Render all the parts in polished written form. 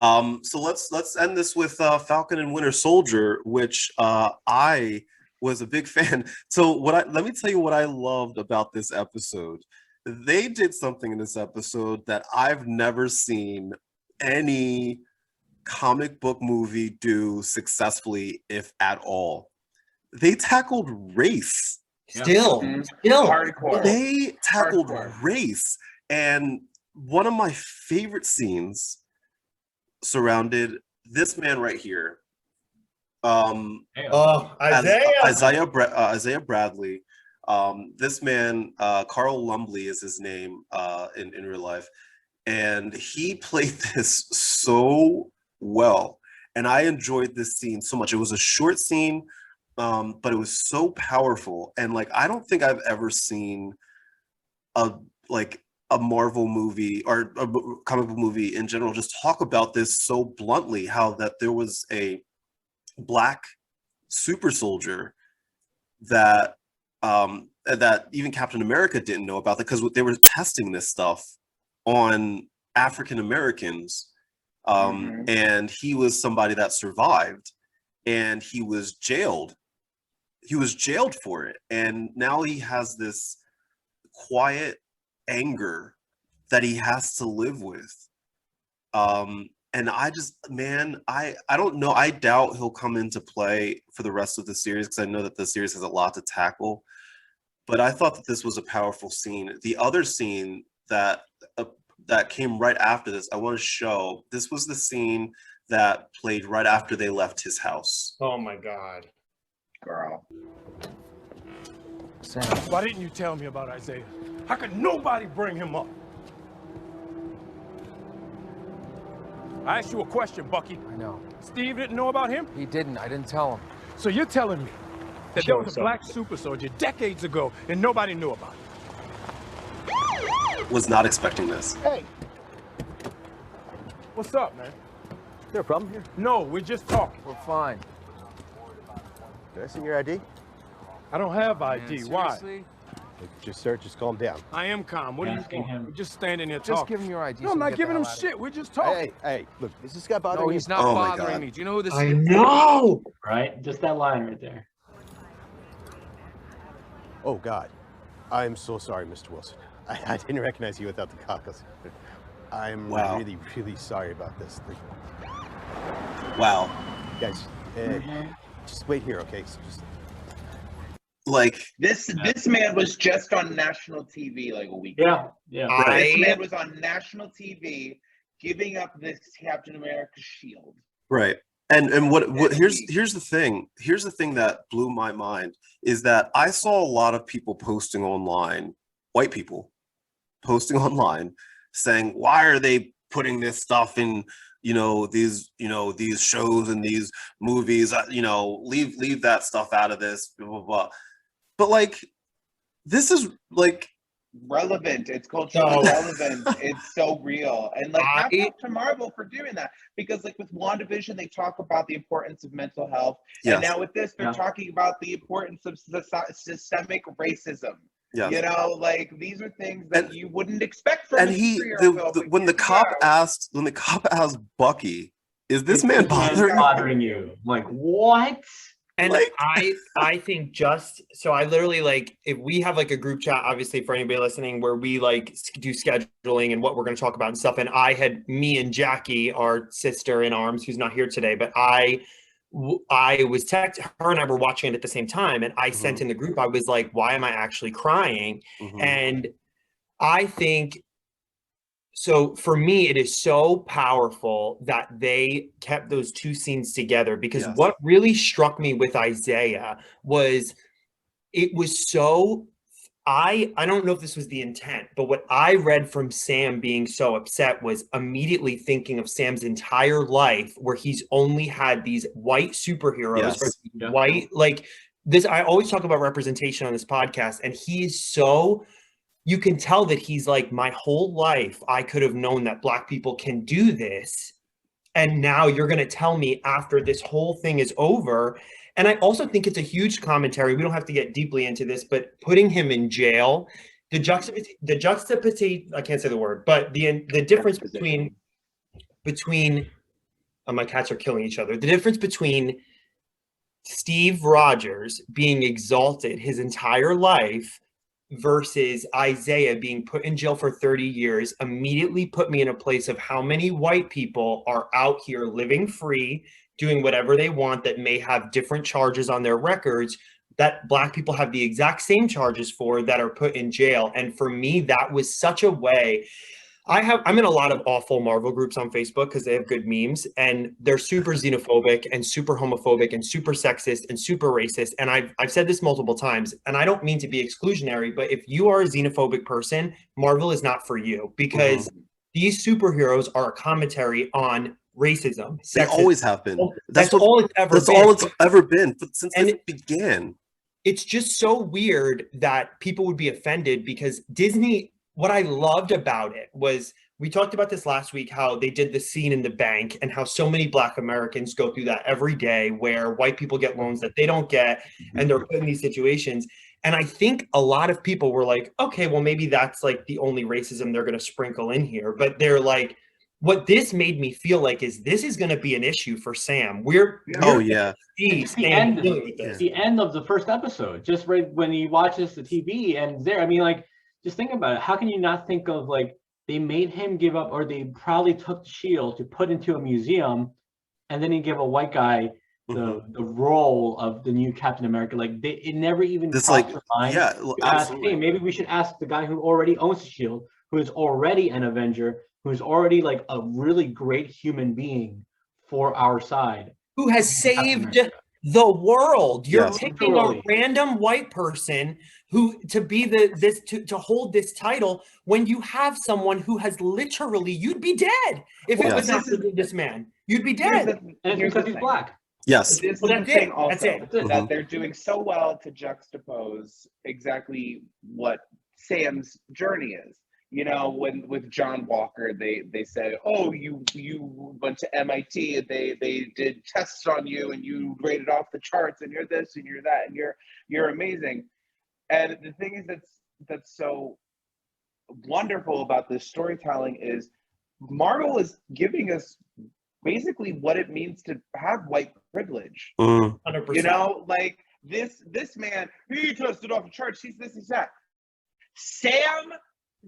So let's end this with Falcon and Winter Soldier, which I was a big fan. So let me tell you what I loved about this episode. They did something in this episode that I've never seen any comic book movie do successfully, if at all. They tackled race. Still hardcore. They tackled race, and one of my favorite scenes surrounded this man right here. Isaiah Bradley. This man, Carl Lumbly is his name in real life, and he played this so well, and I enjoyed this scene so much. It was a short scene, but it was so powerful, and like I don't think I've ever seen a Marvel movie or a comic book movie in general just talk about this so bluntly, how that there was a black super soldier that even Captain America didn't know about, because they were testing this stuff on African Americans, and he was somebody that survived, and he was jailed for it, and now he has this quiet anger that he has to live with. And I don't know. I doubt he'll come into play for the rest of the series, because I know that the series has a lot to tackle. But I thought that this was a powerful scene. The other scene that came right after this, I want to show. This was the scene that played right after they left his house. Oh my God. Girl. Sam. Why didn't you tell me about Isaiah? How could nobody bring him up? I asked you a question, Bucky. I know. Steve didn't know about him? He didn't. I didn't tell him. So you're telling me that there was a black super soldier decades ago and nobody knew about it? Was not expecting this. Hey. What's up, man? Is there a problem here? No, we're just talking. We're fine. Did I see your ID? I don't have ID. Man, why? Just sir, just calm down. I am calm. What do you want? We're just standing there Just talking. give him your ID. No, I'm not giving him shit. We're just talking. Hey, look, is this guy bothering you? No, you? he's not bothering me. Do you know who this is? I know! Right? Just that line right there. Oh, God. I'm so sorry, Mr. Wilson. I didn't recognize you without the goggles. I'm really, really sorry about this. Wow. Guys, just wait here, okay? So just... Like this man was just on national TV like a week ago. Yeah. This man was on national TV giving up this Captain America shield. Right. And what here's the thing. Here's the thing that blew my mind is that I saw a lot of people posting online, white people posting online saying, why are they putting this stuff in these shows and these movies, leave that stuff out of this, blah, blah, blah. But like, this is like relevant. It's culturally relevant. It's so real. And like, hats off to Marvel for doing that, because like with WandaVision, they talk about the importance of mental health. Yes. And now with this, they're talking about the importance of systemic racism. Yes. Like these are things that you wouldn't expect from when the cop asked Bucky, is this man bothering you? Like, what? And I think I literally, like, if we have like a group chat, obviously for anybody listening, where we like do scheduling and what we're going to talk about and stuff. And me and Jackie, our sister in arms, who's not here today, but I was texting her and I were watching it at the same time. And I sent in the group, I was like, why am I actually crying? And I think, so for me, it is so powerful that they kept those two scenes together, because what really struck me with Isaiah was it was so, I don't know if this was the intent, but what I read from Sam being so upset was immediately thinking of Sam's entire life where he's only had these white superheroes, or white, like this. I always talk about representation on this podcast, and he is so, you can tell that he's like, my whole life, I could have known that Black people can do this. And now you're going to tell me after this whole thing is over. And I also think it's a huge commentary. We don't have to get deeply into this, but putting him in jail, the juxtaposition, I can't say the word, but the difference between my cats are killing each other. The difference between Steve Rogers being exalted his entire life versus Isaiah being put in jail for 30 years immediately put me in a place of how many white people are out here living free, doing whatever they want, that may have different charges on their records that Black people have the exact same charges for, that are put in jail. And for me, that was such a way. I'm in a lot of awful Marvel groups on Facebook because they have good memes, and they're super xenophobic and super homophobic and super sexist and super racist. And I've said this multiple times, and I don't mean to be exclusionary, but if you are a xenophobic person, Marvel is not for you, because these superheroes are a commentary on racism. They always have been. That's all it's ever been. That's all it's ever been since it began. It's just so weird that people would be offended because Disney. What I loved about it was, we talked about this last week, how they did the scene in the bank and how so many Black Americans go through that every day, where white people get loans that they don't get and they're put in these situations. And I think a lot of people were like, okay, well, maybe that's like the only racism they're going to sprinkle in here. But they're like, what this made me feel like is this is going to be an issue for Sam. It's the end of the first episode, just right when he watches the TV, and there, I mean, like, just think about it. How can you not think of, like, they made him give up, or they probably took the shield to put into a museum, and then he give a white guy the role of the new Captain America. Like, it never even crossed their mind. Yeah, absolutely. Hey, maybe we should ask the guy who already owns the shield, who is already an Avenger, who's already like a really great human being for our side, who has saved the world. You're picking a random white person who to be to hold this title when you have someone who has literally, you'd be dead if it was not this man. You'd be dead. And it's because he's Black. Yes. This is the thing also, that they're doing so well to juxtapose exactly what Sam's journey is. You know, when with John Walker, they said, oh, you went to MIT and they did tests on you and you graded off the charts and you're this and you're that and you're amazing. And the thing is that's so wonderful about this storytelling is Marvel is giving us basically what it means to have white privilege. 100%. You know, like this man, he tested off the charts, he's this, he's that. Sam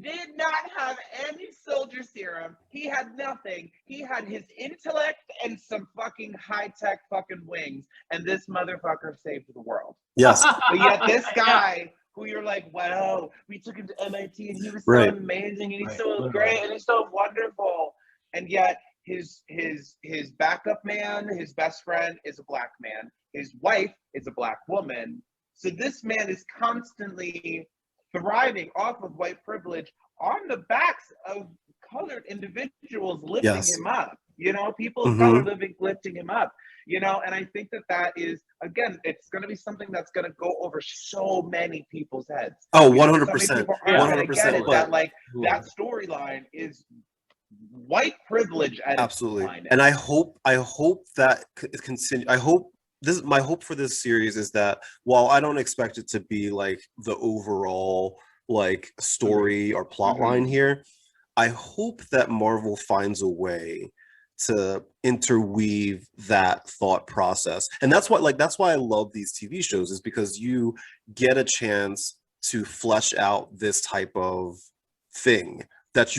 did not have any soldier serum. He had nothing. He had his intellect and some fucking high-tech fucking wings, and this motherfucker saved the world. Yes. But yet this guy, who you're like, wow, we took him to MIT, and he was so amazing, and he's so great, and he's so wonderful, and yet his backup man, his best friend, is a Black man. His wife is a Black woman. So this man is constantly thriving off of white privilege on the backs of colored individuals lifting him up, you know, people of color lifting him up, you know, and I think that is, again, it's going to be something that's going to go over so many people's heads. Oh, 100%. 100%. That, like, that storyline is white privilege. Absolutely. And I hope that it continue. My hope for this series is that while I don't expect it to be like the overall like story or plot line here, I hope that Marvel finds a way to interweave that thought process. And that's why I love these TV shows, is because you get a chance to flesh out this type of thing that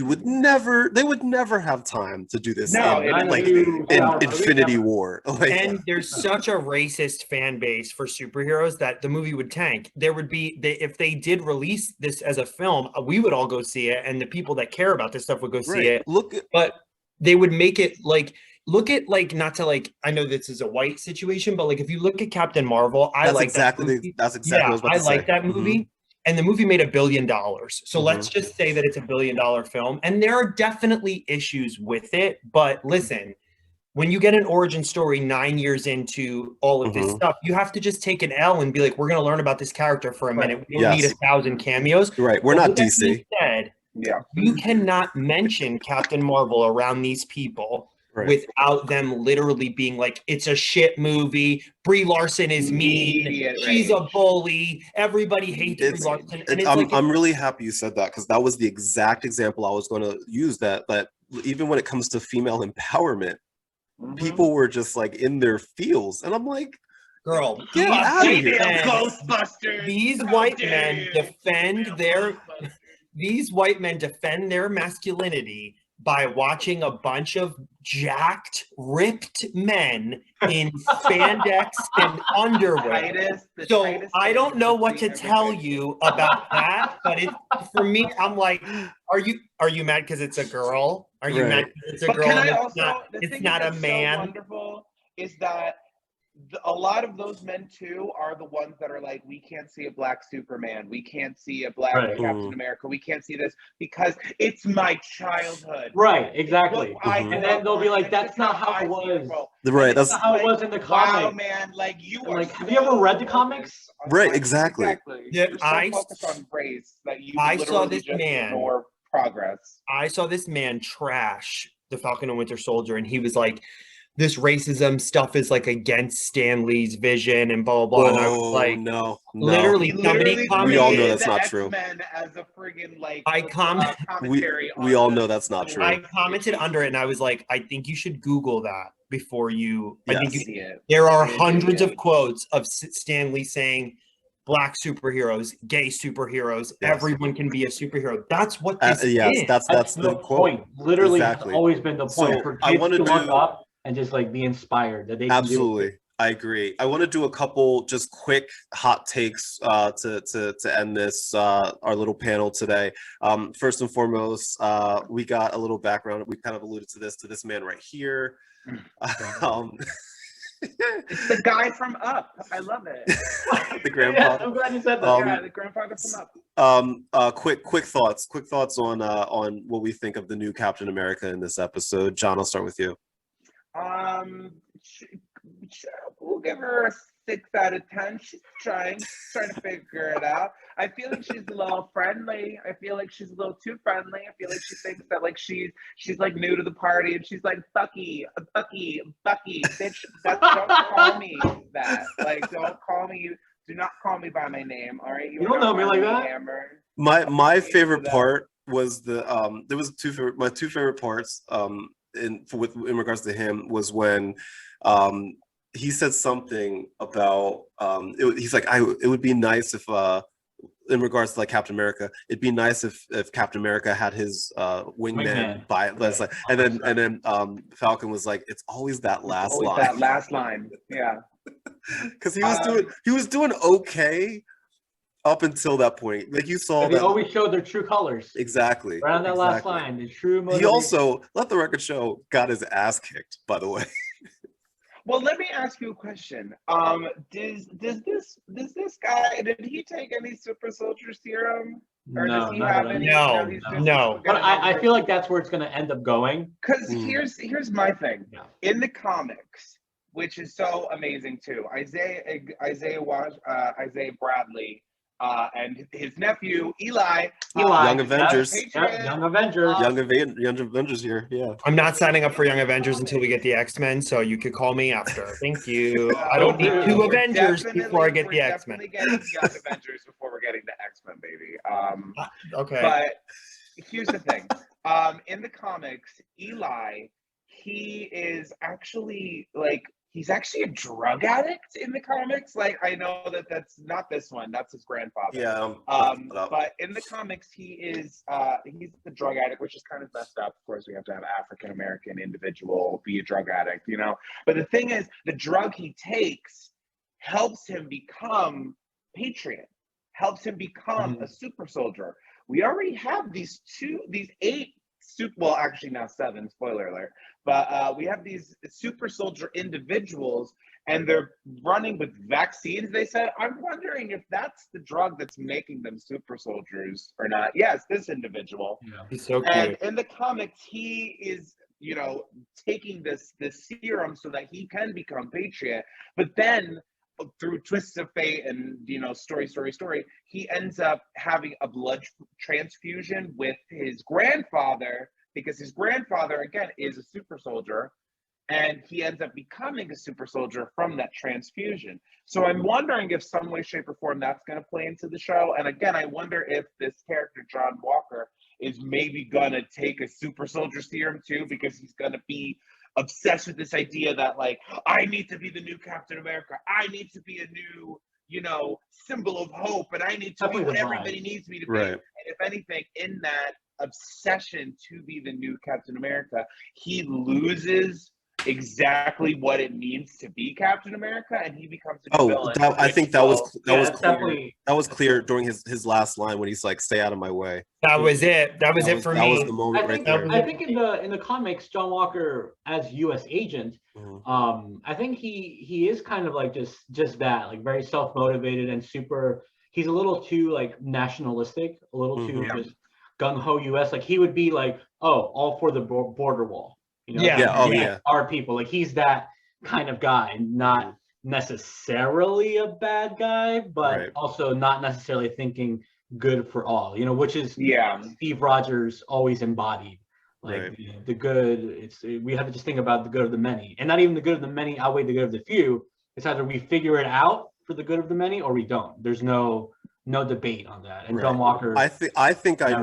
they would never have time to do this in Infinity War. And there's such a racist fan base for superheroes that the movie would tank. There would be, if they did release this as a film, we would all go see it, and the people that care about this stuff would go see it. But they would make it like, look at, like, not to, like, I know this is a white situation, but like if you look at Captain Marvel, I like that movie. That's exactly what I was about to say. I like that movie. And the movie made $1 billion. So let's just say that it's a $1 billion film. And there are definitely issues with it. But listen, when you get an origin story 9 years into all of this stuff, you have to just take an L and be like, we're going to learn about this character for a minute. We don't need 1,000 cameos. Right. We're not DC. Instead, you cannot mention Captain Marvel around these people without them literally being like, it's a shit movie. Brie Larson is mean. She's a bully. Everybody hates Brie Larson. And I'm really happy you said that, because that was the exact example I was going to use, that even when it comes to female empowerment, people were just like in their feels, and I'm like, girl, get out of here. Ghostbusters. These white men defend their masculinity by watching a bunch of jacked, ripped men in spandex and underwear. So I don't know what to tell you about that, but for me, I'm like, are you mad because it's a girl? Are you mad because it's a girl? It's not a man. So wonderful is that a lot of those men too are the ones that are like, we can't see a black Superman, we can't see a black Captain America, we can't see this because it's my childhood. Right, exactly. And then they'll be like, that's not how it was. Right, that's not how it was in the comic. Wow, man, like you are. Like, have you ever read the comics? Right, exactly. Yeah, I focus on race that you saw this just man ignore progress. I saw this man trash the Falcon and Winter Soldier, and he was like, this racism stuff is like against Stan Lee's vision and blah blah blah. And I was like, no. Literally, somebody commented. We all know that's not true. As a friggin' like we all know that's not true. I commented under it, and I was like, I think you should Google that before you. Yes. I think there are hundreds of quotes of Stan Lee saying, Black superheroes, gay superheroes, everyone can be a superhero. That's what this is. That's the point. Literally, exactly. It's always been the point So for kids to look up and just like be inspired that they can absolutely. I agree. I want to do a couple just quick hot takes to end this our little panel today. First and foremost, we got a little background. We kind of alluded to this man right here. It's the guy from Up. I love it. The grandpa. I'm glad you said that. Yeah, the grandfather from Up. Quick thoughts on what we think of the new Captain America in this episode. John, I'll start with you. We'll give her a 6 out of 10. She's trying to figure it out. I feel like she's a little friendly. I feel like she's a little too friendly. I feel like she thinks that like she's like new to the party and she's like Bucky, bitch. Don't call me that. Like, don't call me. Do not call me by my name. All right, you don't know me like that. Hammer. My favorite part was there was my two favorite parts in regards to him was when he said something about he's like it would be nice if in regards to like Captain America, it'd be nice if Captain America had his wingman by and then Falcon was like, it's always that last line. That last line, yeah. Because he was doing okay up until that point. Like you saw they always showed their true colors. Exactly. Around that last line, the true motivation. He also, let the record show, got his ass kicked, by the way. Well, let me ask you a question. Does this guy, did he take any super soldier serum? Or does he have any? No. But I feel like that's where it's going to end up going. Because here's my thing. Yeah. In the comics, which is so amazing too, Isaiah Bradley and his nephew Eli, Young Avengers. Young Avengers here. Yeah. I'm not signing up for Young Avengers until we get the X-Men, so you could call me after. Thank you. I don't need 2 Avengers before I get the X-Men. We're definitely getting Young Avengers before we're getting the X-Men, baby. Okay. But here's the thing. In the comics, Eli, he is actually like, he's actually a drug addict in the comics. Like, I know that's not this one. That's his grandfather. Yeah. But in the comics, he's the drug addict, which is kind of messed up. Of course, we have to have African-American individual be a drug addict, you know? But the thing is, the drug he takes helps him become Patriot, helps him become a super soldier. We already have these 8 well, actually now 7, spoiler alert, but we have these super soldier individuals and they're running with vaccines, they said. I'm wondering if that's the drug that's making them super soldiers or not. Yes, this individual. Yeah. He's so cute. And in the comics, he is, you know, taking this serum so that he can become Patriot, but then through twists of fate and, you know, story, he ends up having a blood transfusion with his grandfather because his grandfather, again, is a super soldier, and he ends up becoming a super soldier from that transfusion. So I'm wondering if some way, shape, or form that's going to play into the show. And again, I wonder if this character, John Walker, is maybe going to take a super soldier serum too, because he's going to be obsessed with this idea that like, I need to be the new Captain America. I need to be a new, you know, symbol of hope, and I need to be what everybody needs me to be. And if anything, in that obsession to be the new Captain America, he loses exactly what it means to be Captain America, and he becomes a villain. I think that was clear during his last line when he's like, "Stay out of my way." That was it. That was it for me. That was the moment right there. I think in the comics, John Walker as U.S. agent, I think he is kind of like just that, like very self-motivated and super. He's a little too like nationalistic, a little too just gung-ho U.S. Like he would be like, oh, all for the border wall. You know, our people. Like he's that kind of guy, not necessarily a bad guy, but also not necessarily thinking good for all. You know, which is Steve Rogers always embodied. Like you know, the good. We have to just think about the good of the many, and not even the good of the many outweigh the good of the few. It's either we figure it out for the good of the many, or we don't. There's no debate on that. And John Walker. I think I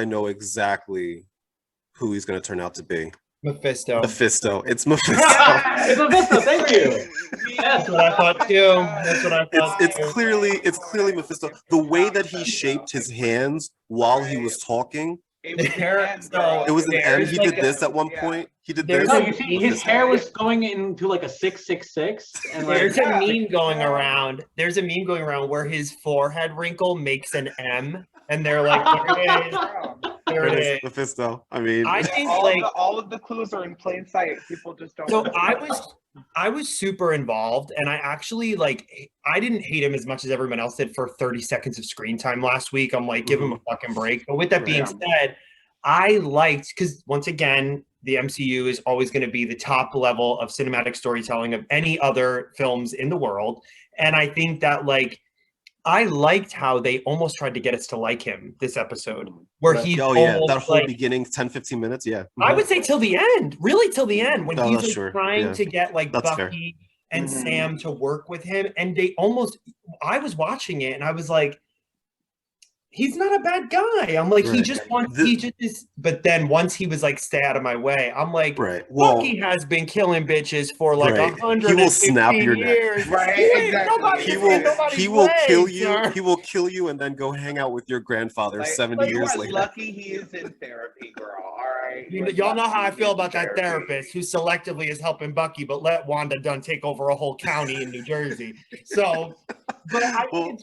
know exactly who he's going to turn out to be. Mephisto. It's Mephisto. It's Mephisto. Thank you. That's what I thought too. That's what I thought. It's clearly Mephisto. The way that he shaped his hands while he was talking. It was an M. He did this at one point. He did this. No, you see, his hair was going into like a 666. And like, there's a meme going around. There's a meme going around where his forehead wrinkle makes an M, and they're like, "There it is." There it is. Mephisto. I mean, I think all of the clues are in plain sight. People just don't. So I was super involved, and I actually I didn't hate him as much as everyone else did for 30 seconds of screen time last week. I'm like, give him a fucking break. But with that being said, I liked, because once again, the MCU is always going to be the top level of cinematic storytelling of any other films in the world, and I think that I liked how they almost tried to get us to like him this episode, where he's that whole beginning 10-15 minutes. I would say till the end, really till the end, when he's trying to get Bucky and Sam to work with him, and they almost, I was watching it and I was like, he's not a bad guy. I'm like, he just wants, he just is. But then once he was like, stay out of my way, I'm like, Bucky has been killing bitches for 100 He will snap your years. neck. He will kill you. Sir. He will kill you and then go hang out with your grandfather 70 years later. Lucky he is in therapy, girl. All right. Y'all know how I feel about that therapist who selectively is helping Bucky, but let Wanda Dunn take over a whole county in New Jersey. So, but I think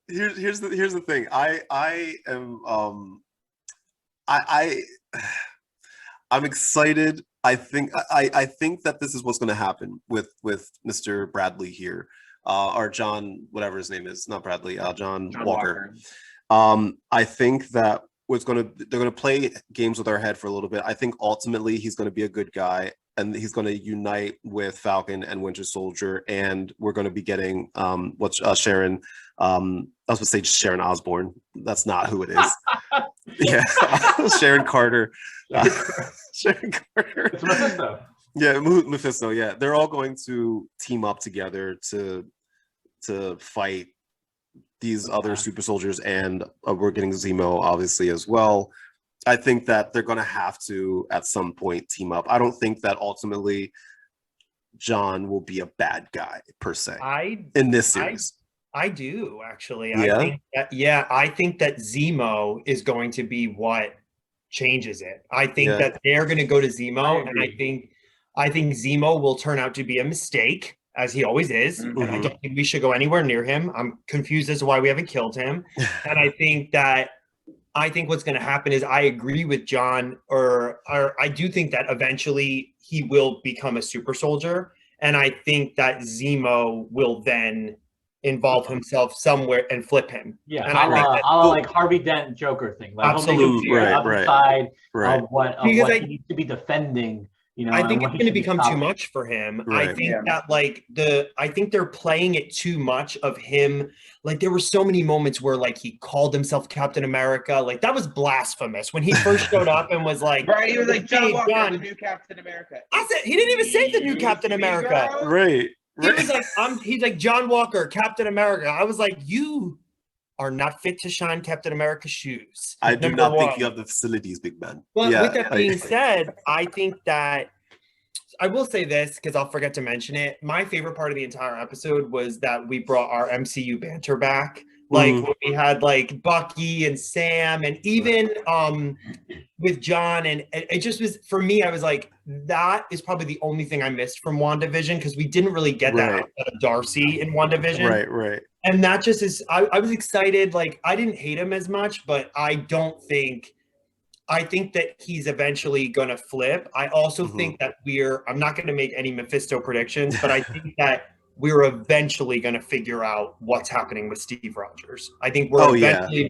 Here's the thing. I'm excited. I think that this is what's going to happen with Mr. Bradley here, or John, whatever his name is, not Bradley, John Walker. I think that they're going to play games with our head for a little bit. I think ultimately he's going to be a good guy, and he's going to unite with Falcon and Winter Soldier, and we're going to be getting Sharon. I was going to say Sharon Osbourne. That's not who it is. Sharon Carter. Sharon Carter. It's Mephisto. Yeah, Mephisto. Yeah, they're all going to team up together to fight these other super soldiers, and we're getting Zemo obviously as well. I think that they're going to have to at some point team up. I don't think that ultimately John will be a bad guy per se in this series. I do actually. Yeah? I think that Zemo is going to be what changes it. I think that they're going to go to Zemo, and I think Zemo will turn out to be a mistake, as he always is. And I don't think we should go anywhere near him. I'm confused as to why we haven't killed him. And I think what's going to happen is I agree with John, or I do think that eventually he will become a super soldier. And I think that Zemo will then involve himself somewhere and flip him. Yeah, and like Harvey Dent Joker thing. Like, absolutely. Side of what he needs to be defending. You know, I think it's going to become too much for him. Right. I think that I think they're playing it too much of him. Like there were so many moments where he called himself Captain America. Like that was blasphemous when he first showed up and was like, he was like, John Walker, the new Captain America. I said he didn't even say the new Captain America. Right. He was like, he's like John Walker, Captain America. I was like, you are not fit to shine Captain America's shoes. I do not think you have the facilities, big man. But with that being said, I think that I will say this because I'll forget to mention it. My favorite part of the entire episode was that we brought our MCU banter back. Like when we had like Bucky and Sam and even with John, and it just was, for me, I was like, that is probably the only thing I missed from WandaVision, because we didn't really get that out of Darcy in WandaVision. Right. And that just is, I was excited. Like, I didn't hate him as much, but I think that he's eventually going to flip. I also think that I'm not going to make any Mephisto predictions, but I think that we're eventually going to figure out what's happening with Steve Rogers. I think we're eventually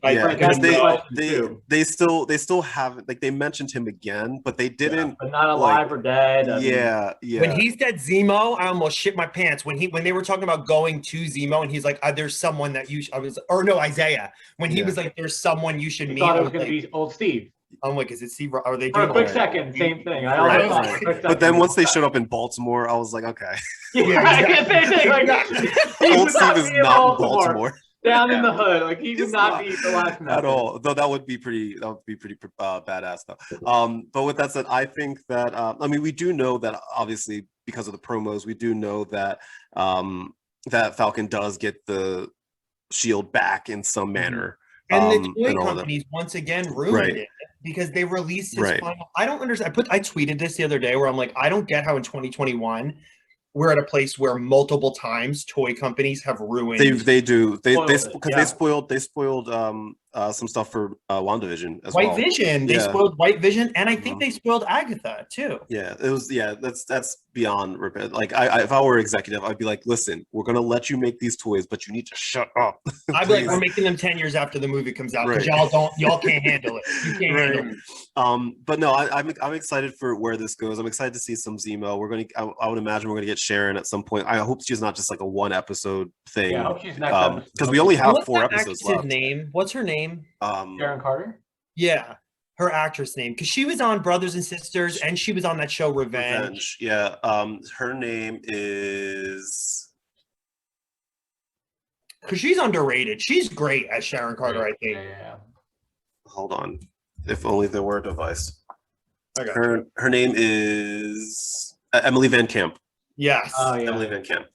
they still haven't, like, they mentioned him again, but they didn't, but not alive or dead. I mean, when he said Zemo, I almost shit my pants when they were talking about going to Zemo, and he's like, there's someone that Isaiah, when he was like, there's someone you should meet. Thought it was going to be old Steve. I'm like, is it Steve? Are they for doing a quick second? Same thing. But then once they showed up in Baltimore, I was like, okay. Same thing. Like, old Steve is not in Baltimore. Down in the hood, like he would not be the last man at all. Though that would be pretty badass though. But with that said, I think that I mean, we do know that obviously because of the promos, we do know that that Falcon does get the shield back in some manner. And the toy companies once again ruined it because they released his final. I don't understand. I tweeted this the other day where I'm like, I don't get how in 2021 we're at a place where multiple times toy companies have ruined. They do because they spoiled some stuff for WandaVision as well. White Vision. They spoiled White Vision, and I think they spoiled Agatha too. Yeah, it was. Yeah, that's beyond repair. Like, if I were executive, I'd be like, listen, we're gonna let you make these toys, but you need to shut up. I'd be like, we're making them 10 years after the movie comes out because y'all can't handle it. You can't handle it. But no, I'm excited for where this goes. I'm excited to see some Zemo. I would imagine we're gonna get Sharon at some point. I hope she's not just like a one episode thing. Yeah, I hope she's next episode. Because we only have 4 episodes left. What's her name? Sharon Carter. Yeah, her actress name, because she was on Brothers and Sisters, and she was on that show Revenge. Yeah. Her name is. Because she's underrated. She's great as Sharon Carter, I think. Yeah. Hold on. If only there were a device. I got her name is Emily Van Camp. Yes. Emily Van Camp.